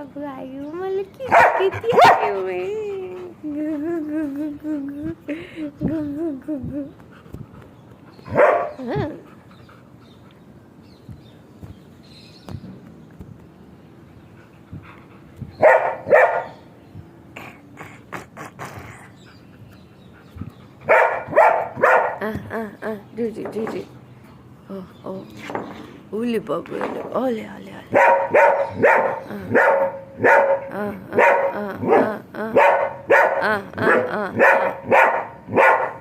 बाबू आयु मला किती आयु Juji. Oh. Uli babu, ole.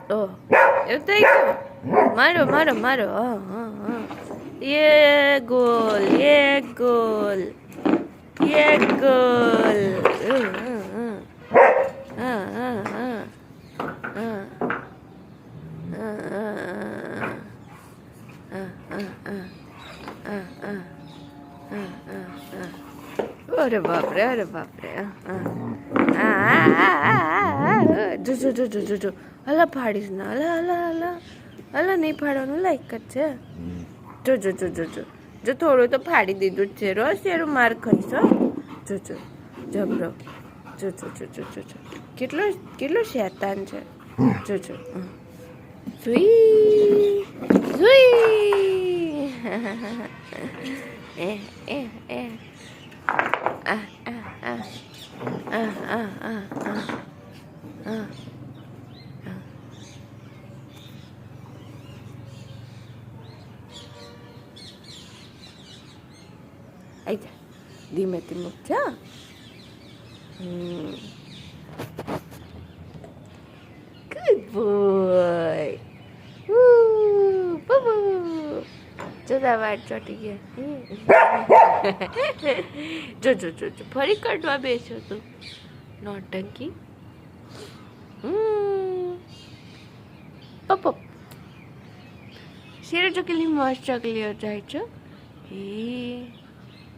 Oh, eu tenho. Maro. Yeah, goal. अरे बाप रे जो अला फाड़ीश ना अला नहीं फाड़વાનું લાયક જ છે જો થોડું તો ફાડી દીધું જ છે રોજ એનું માર ખાઈશ જો જબરો જો કેટલો શેતાન છે જો સુઈ આઈ ધીમેથી મૂકજો ગુડ બોય જરા વાર ચોટી ગયા જો ફરી કાઢવા બેસો તું નોટંકી પપ શેરો ચકલી મસ્ત ચકલીઓ જાય છો એ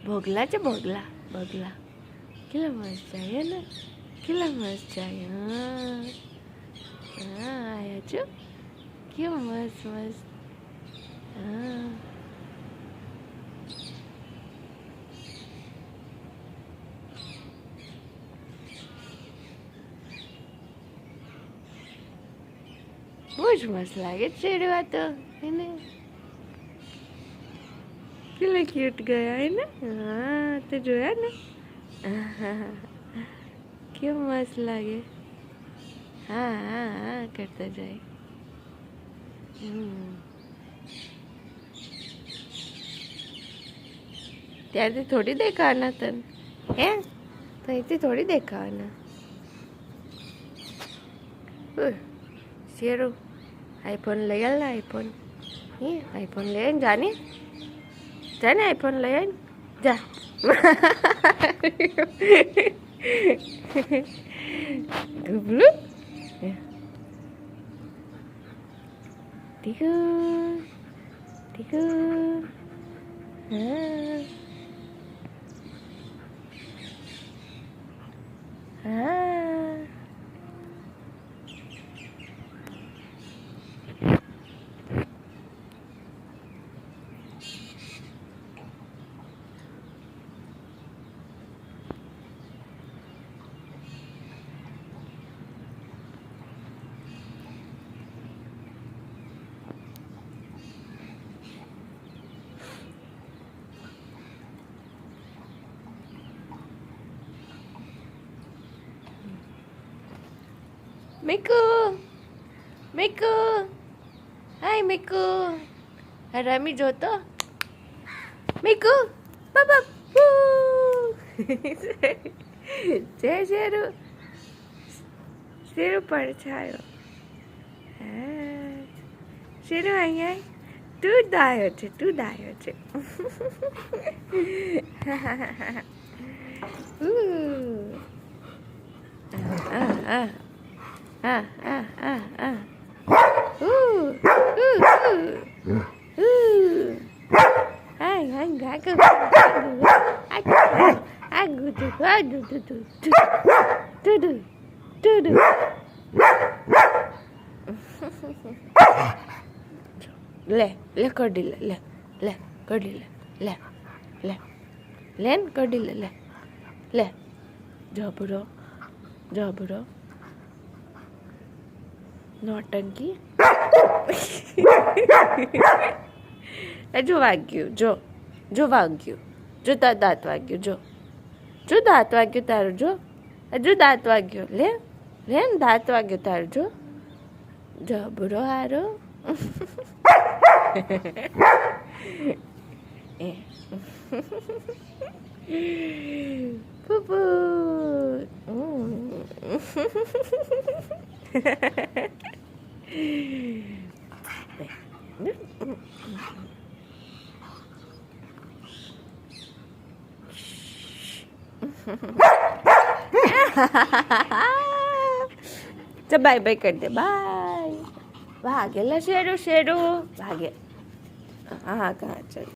ભોગલા છે ભોગલા કેટલા મસ્ત જાય ને કેટલા મસ્ત જાય હા આયા છો કેવું મસ્ત હા બહુ જ મસ્ત લાગે છે શેરવા તો એને કેટલા ક્યુટ ગયા એને હા તો જોયા ને કેવું મસ્ત લાગે હા કરતા જાય ત્યાંથી થોડી દેખાવાના તને હે તો અહીંથી થોડી દેખાવાના શેરું આઈફોન લઈ આલ ને આઈફોન લઈ આવીને જાને આઈફોન લઈ આવીને જા ગબલું ટીકુ હા Miku. Hai Miku. Rami joto. Miku. Papa. Seru પડછાયો. Seru અહીંયા તું ડાયો છે. ले कड़ी ले कड़ी ले લે જબરો જબરો નોટંકી જો વાગ્યું જો જો વાગ્યું જો તાર દાંત વાગ્યું જો જો દાંત વાગ્યું તારું જો હજુ દાંત વાગ્યો લે લે ને દાંત વાગ્યો તારું જો જબરો હારો એ પુપુ ચાલ બાય બાય કરી દે બાય ભાગેલા શેરું શેરું ભાગે હા હા ચાલ